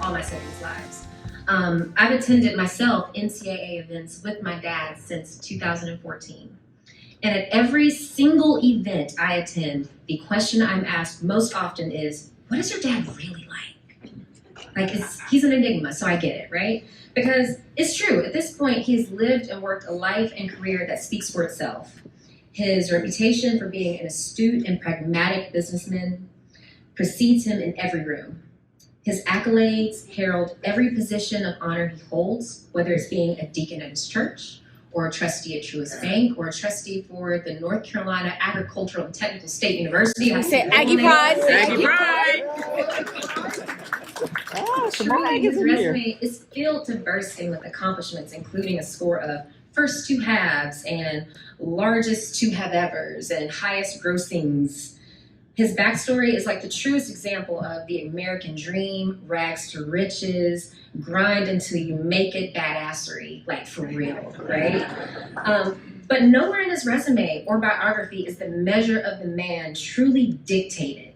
all my siblings' lives. I've attended myself MCAA events with my dad since 2014. And at every single event I attend, the question I'm asked most often is, what is your dad really like? Like, he's an enigma, so I get it, right? Because it's true, at this point, he's lived and worked a life and career that speaks for itself. His reputation for being an astute and pragmatic businessman precedes him in every room. His accolades herald every position of honor he holds, whether it's being a deacon at his church, or a trustee at Truist Bank, or a trustee for the North Carolina Agricultural and Technical State University. I say Aggie Pride. Aggie Pride. Truly, his resume is filled to bursting with accomplishments, including a score of first two halves and largest two have-evers and highest grossings. His backstory is like the truest example of the American dream, rags to riches, grind until you make it badassery, like for real, right? But nowhere in his resume or biography is the measure of the man truly dictated.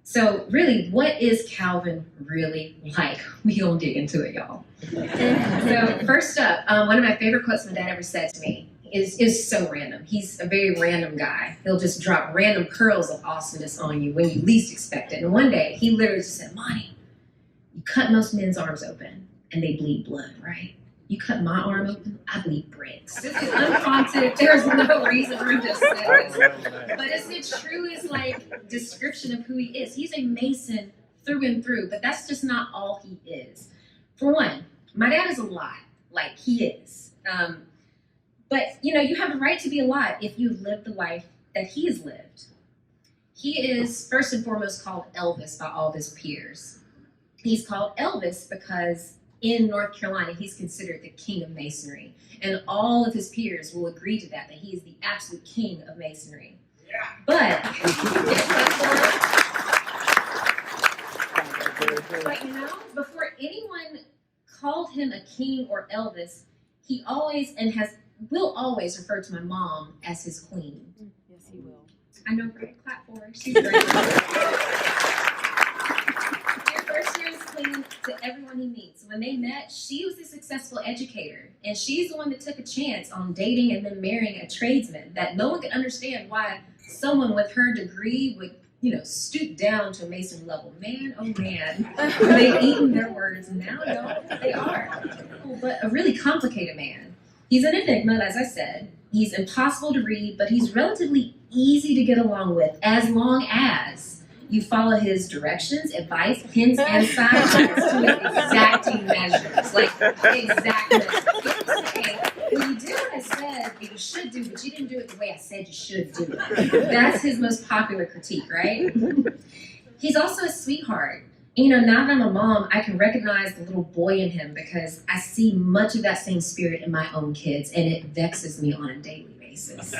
So really, what is Calvin really like? We gonna dig into it, y'all. So first up, one of my favorite quotes my dad ever said to me is so random. He's a very random guy. He'll just drop random pearls of awesomeness on you when you least expect it. And one day, he literally just said, Monty, you cut most men's arms open and they bleed blood, right? You cut my arm open, I bleed bricks. This is unprompted. There's no reason for him to say this. But it's the truest description of who he is. He's a Mason through and through, but that's just not all he is. For one, my dad is a lot, like he is. But you have a right to be a lot if you've lived the life that he has lived. He is first and foremost called Elvis by all of his peers. He's called Elvis because in North Carolina, he's considered the king of masonry. And all of his peers will agree to that he is the absolute king of masonry. Yeah. But before anyone called him a king or Elvis, he always will always refer to my mom as his queen. Yes, he will. I know, right? Clap for her. She's great. Queen to everyone he meets. When they met, she was a successful educator, and she's the one that took a chance on dating and then marrying a tradesman that no one could understand why someone with her degree would, stoop down to a Mason level. Man, oh man, they've eaten their words now, y'all. They are. But a really complicated man. He's an enigma, as I said. He's impossible to read, but he's relatively easy to get along with, as long as you follow his directions, advice, hints, and signs to exacting measures. Exact measures. Well, you did what I said that you should do, but you didn't do it the way I said you should do it. That's his most popular critique, right? He's also a sweetheart. Now that I'm a mom, I can recognize the little boy in him because I see much of that same spirit in my own kids, and it vexes me on a daily basis.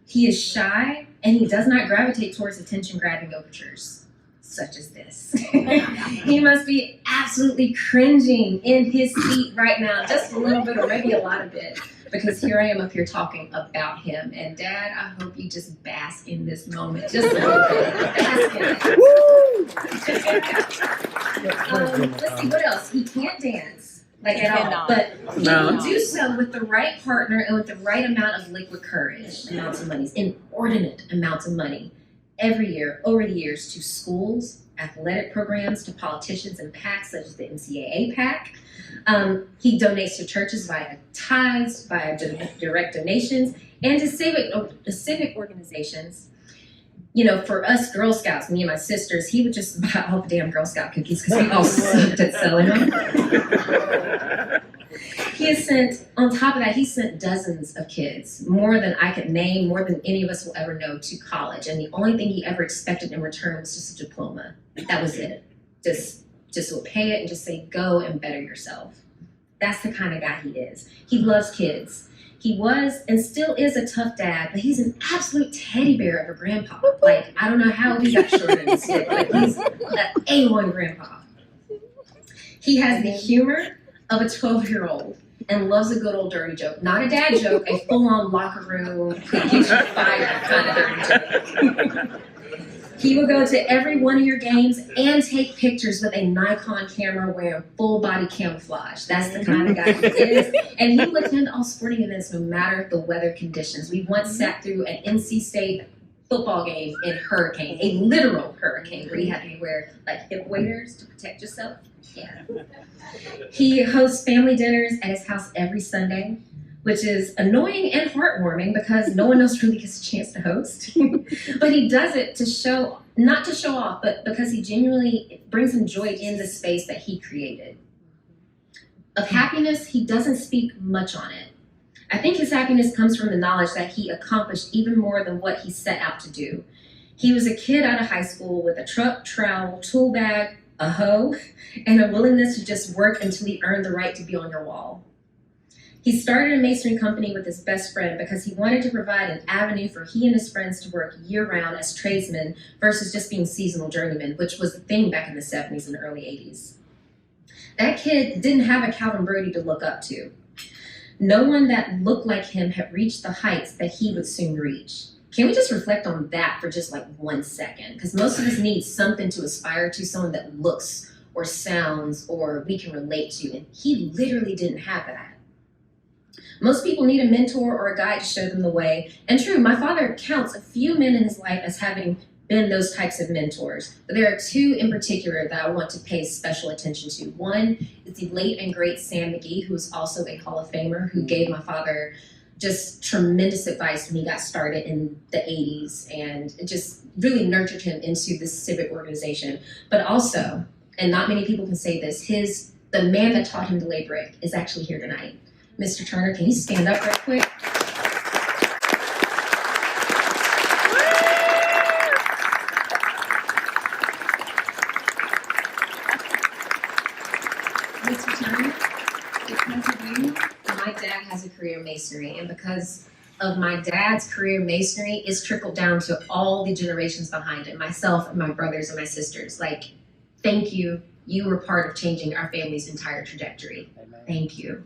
He is shy, and he does not gravitate towards attention-grabbing overtures, such as this. He must be absolutely cringing in his seat right now, just a little bit or maybe a lot of it, because here I am up here talking about him. And Dad, I hope you just bask in this moment, just a little bit. Bask in it. Let's see, what else? He can't dance. At all, but he will do so with the right partner and with the right amount of liquid courage, amounts of money, inordinate amounts of money, every year, over the years, to schools, athletic programs, to politicians and PACs such as the MCAA PAC. He donates to churches via tithes, via direct donations, and to civic organizations. For us Girl Scouts, me and my sisters, he would just buy all the damn Girl Scout cookies because we all sucked at selling them. On top of that, he sent dozens of kids, more than I could name, more than any of us will ever know, to college. And the only thing he ever expected in return was just a diploma. That was it. Just would pay it and just say, go and better yourself. That's the kind of guy he is. He loves kids. He was and still is a tough dad, but he's an absolute teddy bear of a grandpa. I don't know how he got short in his stick, but he's an A1 grandpa. He has the humor of a 12-year-old and loves a good old dirty joke. Not a dad joke, a full-on locker room, could get you fired kind of dirty joke. He will go to every one of your games and take pictures with a Nikon camera wearing full body camouflage. That's the kind of guy he is. And he will attend all sporting events no matter the weather conditions. We once sat through an NC State football game in hurricane, a literal hurricane, where you had to wear like hip waders to protect yourself. Yeah. He hosts family dinners at his house every Sunday, which is annoying and heartwarming because no one else really gets a chance to host. But he does it to show, not to show off, but because he genuinely brings him joy in the space that he created. Of happiness, he doesn't speak much on it. I think his happiness comes from the knowledge that he accomplished even more than what he set out to do. He was a kid out of high school with a truck, trowel, tool bag, a hoe, and a willingness to just work until he earned the right to be on your wall. He started a masonry company with his best friend because he wanted to provide an avenue for he and his friends to work year-round as tradesmen versus just being seasonal journeymen, which was the thing back in the 70s and early 80s. That kid didn't have a Calvin Brodie to look up to. No one that looked like him had reached the heights that he would soon reach. Can we just reflect on that for just like 1 second? Because most of us need something to aspire to, someone that looks or sounds or we can relate to, and he literally didn't have that. Most people need a mentor or a guide to show them the way. And true, my father counts a few men in his life as having been those types of mentors. But there are two in particular that I want to pay special attention to. One is the late and great Sam McGee, who is also a Hall of Famer, who gave my father just tremendous advice when he got started in the 80s and it just really nurtured him into this civic organization. But also, and not many people can say this, the man that taught him to lay brick is actually here tonight. Mr. Turner, can you stand up real quick? Mr. Turner, because of you, my dad has a career in masonry, and because of my dad's career in masonry, it's trickled down to all the generations behind it, myself and my brothers and my sisters. Like, thank you. You were part of changing our family's entire trajectory. Amen. Thank you.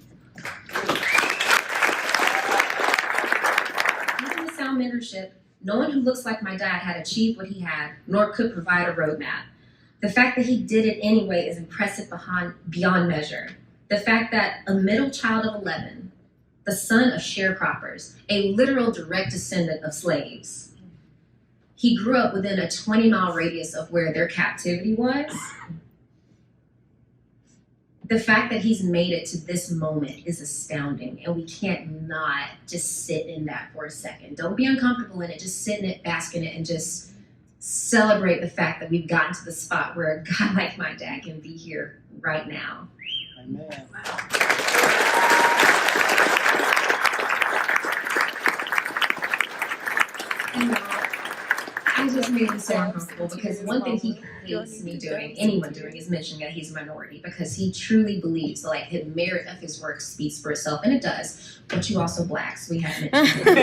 Even with sound mentorship, no one who looks like my dad had achieved what he had, nor could provide a roadmap. The fact that he did it anyway is impressive beyond measure. The fact that a middle child of 11, the son of sharecroppers, a literal direct descendant of slaves, he grew up within a 20-mile radius of where their captivity was. The fact that he's made it to this moment is astounding, and we can't not just sit in that for a second. Don't be uncomfortable in it, just sit in it, bask in it, and just celebrate the fact that we've gotten to the spot where a guy like my dad can be here right now. Amen. And I just made him so uncomfortable because one thing he hates me doing, anyone doing, is mentioning that he's a minority, because he truly believes like the merit of his work speaks for itself, and it does. But you also blacks, we haven't mentioned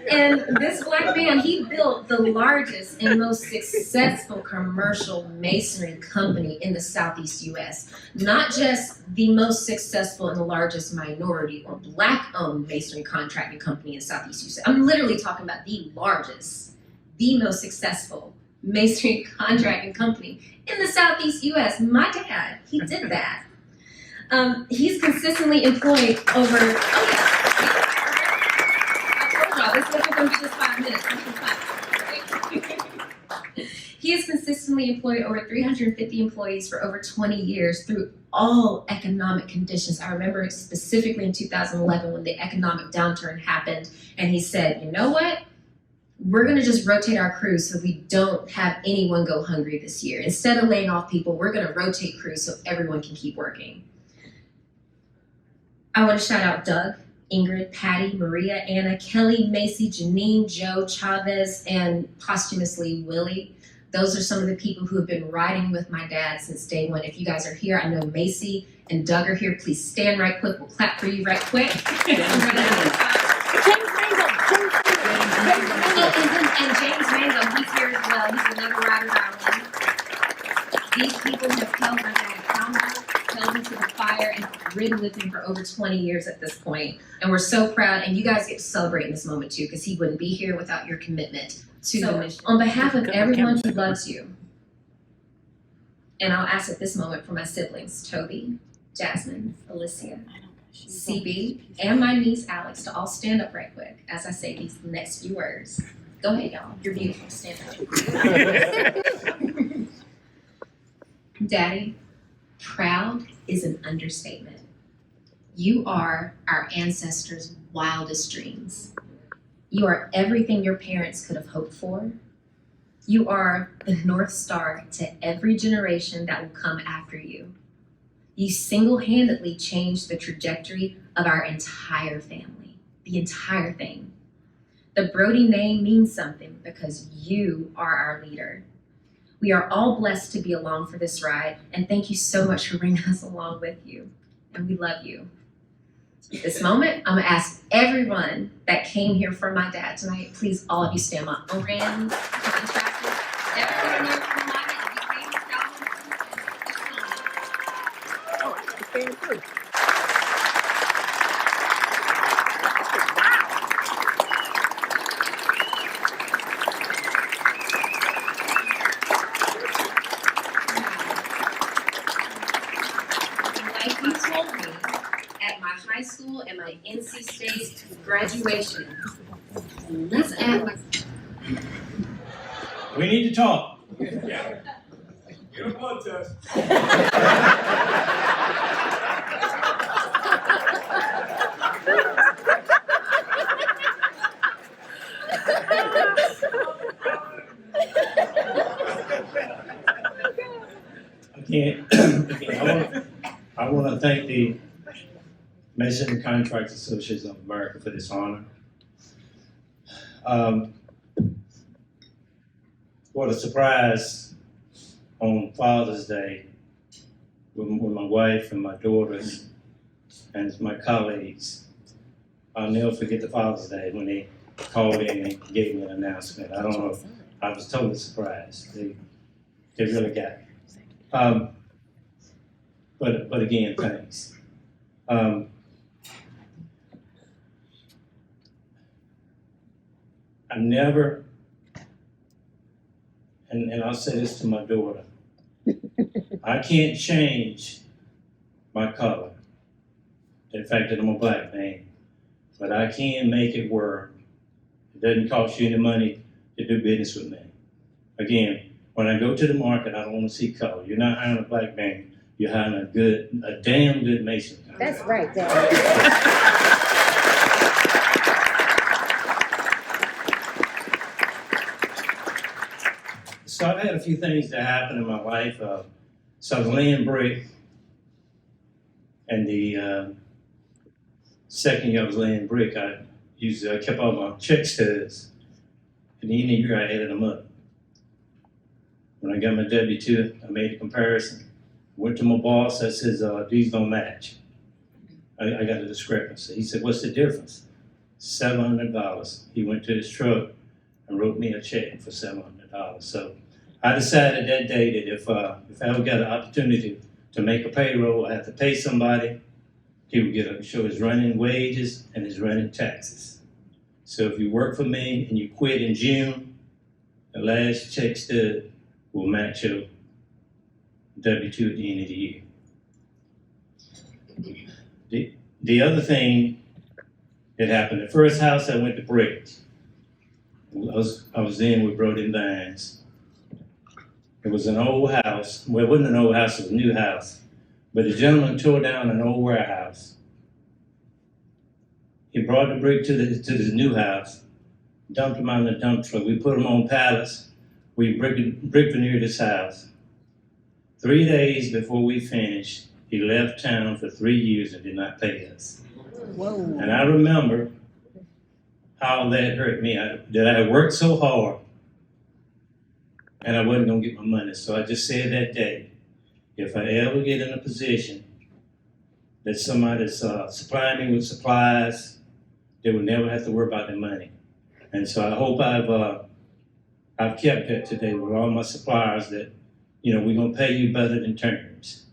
And this black man, he built the largest and most successful commercial masonry company in the Southeast U.S. Not just the most successful and the largest minority or black-owned masonry contracting company in Southeast U.S. I'm literally talking about the largest, the most successful masonry contracting company in the Southeast U.S. My dad, he did that. He's consistently employed over, this wasn't going to be just 5 minutes. He has consistently employed over 350 employees for over 20 years through all economic conditions. I remember specifically in 2011 when the economic downturn happened, and he said, you know what? We're going to just rotate our crews so we don't have anyone go hungry this year. Instead of laying off people, we're going to rotate crews so everyone can keep working. I want to shout out Doug, Ingrid, Patty, Maria, Anna, Kelly, Macy, Janine, Joe, Chavez, and posthumously Willie. Those are some of the people who have been riding with my dad since day one. If you guys are here, I know Macy and Doug are here. Please stand right quick. We'll clap for you right quick. And James Mango, he's here as well. He's another rider darling. These people have held my dad accountable, held him to the fire, and ridden with him for over 20 years at this point, and we're so proud, and you guys get to celebrate in this moment too, because he wouldn't be here without your commitment to the mission. On behalf of everyone who loves you, and I'll ask at this moment for my siblings, Toby, Jasmine, Alicia, CB, and my niece Alex to all stand up right quick as I say these next few words. Go ahead, y'all. You're beautiful. Stand up. Daddy, proud is an understatement. You are our ancestors' wildest dreams. You are everything your parents could have hoped for. You are the North Star to every generation that will come after you. You single-handedly changed the trajectory of our entire family, the entire thing. The Brodie name means something because you are our leader. We are all blessed to be along for this ride, and thank you so much for bringing us along with you, and we love you. At this moment, I'm gonna ask everyone that came here for my dad tonight, please all of you stand up. Oren, everyone here from the line, if you came, like you told me at my high school and my NC State graduation, let's add. We need to talk. Yeah. Get a blood test. I want to thank the Mason and Contracts Association of America for this honor. What a surprise on Father's Day with my wife and my daughters and my colleagues. I'll never forget the Father's Day when they called in and gave me an announcement. I don't know, I was totally surprised. They really got it. But again, thanks. I never, and I'll say this to my daughter, I can't change my color, the fact that I'm a black man, but I can make it work. It doesn't cost you any money to do business with me. Again, when I go to the market, I don't want to see color. You're not hiring a black man, you're hiring a damn good Mason. That's right, Dad. So I've had a few things that happened in my life. So I was laying brick, and the second year I was laying brick, I kept all my check stubs. And the end of the year, I added them up. When I got my W-2, I made a comparison. Went to my boss, I says, these don't match. I got a discrepancy. He said, what's the difference? $700. He went to his truck and wrote me a check for $700. So I decided that day that if I ever got an opportunity to make a payroll, I have to pay somebody, he would show his running wages and his running taxes. So if you work for me and you quit in June, the last check stub will match your W-2 at the end of the year. The other thing that happened, the first house I went to brick, I was in with Brodie and Vines. It was an old house. Well, it wasn't an old house, it was a new house. But the gentleman tore down an old warehouse. He brought the brick to the new house, dumped them out in the dump truck. We put them on pallets. We brick veneered this house. 3 days before we finished, he left town for 3 years and did not pay us. Whoa. And I remember how that hurt me, that I had worked so hard and I wasn't gonna get my money. So I just said that day, if I ever get in a position that somebody's supplying me with supplies, they will never have to worry about their money. And so I hope I've kept that today with all my suppliers that, you know, we're gonna pay you better than terms.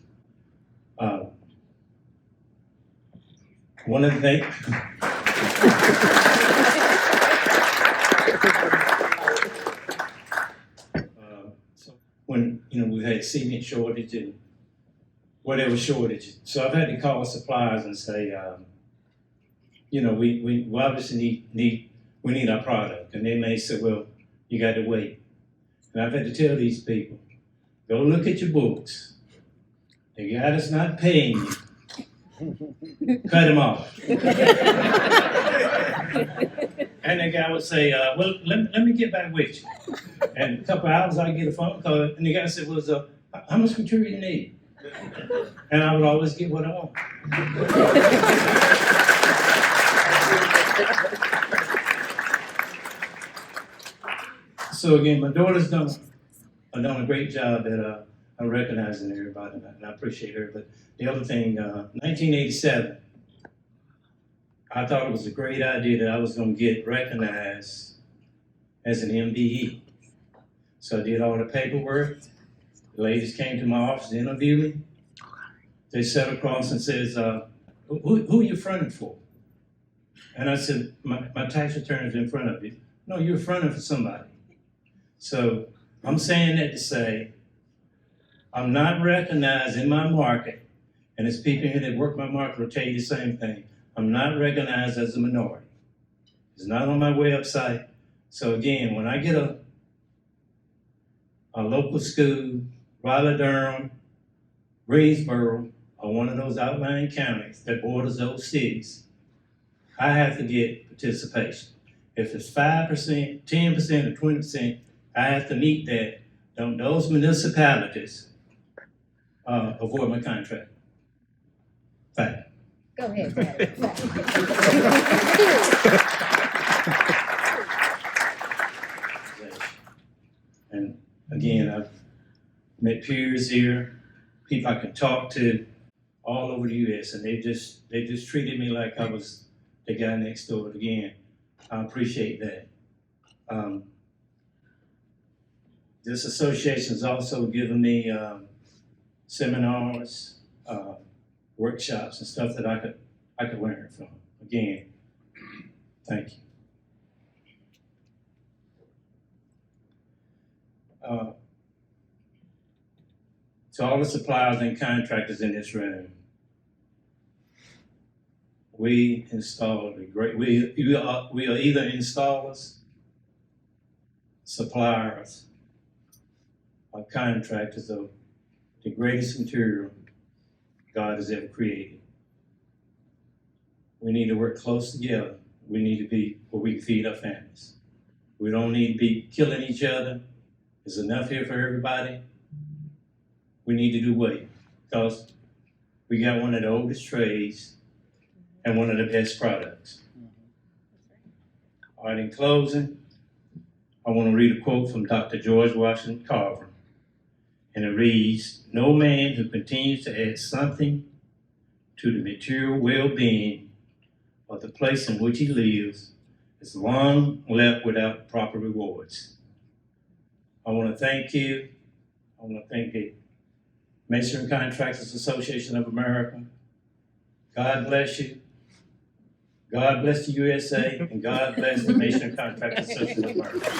One of the things. So when, we had cement shortage and whatever shortage. So I've had to call suppliers and say, we obviously need our product. And they may say, well, you got to wait. And I've had to tell these people, go look at your books. The guy that's not paying you, cut him off. And the guy would say, well, let me get back with you. And a couple of hours, I get a phone call, and the guy said, well, how much material you need? And I would always get what I want. So again, my daughter's done a great job at recognizing everybody, and I appreciate her. But the other thing, 1987, I thought it was a great idea that I was going to get recognized as an MBE. So I did all the paperwork. The ladies came to my office to interview me. They sat across and says, who are you fronting for? And I said, my tax return is in front of you. No, you're fronting for somebody. So I'm saying that to say, I'm not recognized in my market, and it's people here that work my market will tell you the same thing. I'm not recognized as a minority. It's not on my website. So again, when I get a local school, Raleigh, Durham, Greensboro, or one of those outlying counties that borders those cities, I have to get participation. If it's 5%, 10%, or 20%, I have to meet that. Don't those municipalities avoid my contract? Fact. Go ahead, Dad. And again, I've met peers here, people I can talk to all over the U.S., and they just treated me like I was the guy next door. Again, I appreciate that. This association has also given me seminars, workshops, and stuff that I could learn from. Again, thank you. To all the suppliers and contractors in this room, we installed a great. We are either installers, suppliers, or contractors of the greatest material God has ever created. We need to work close together. We need to be where we can feed our families. We don't need to be killing each other. There's enough here for everybody. We need to do away because we got one of the oldest trades and one of the best products. All right, in closing, I want to read a quote from Dr. George Washington Carver. And it reads, "No man who continues to add something to the material well-being of the place in which he lives is long left without proper rewards." I want to thank you. I want to thank the Masonry Contractors Association of America. God bless you. God bless the USA, and God bless the Masonry Contractors Association of America.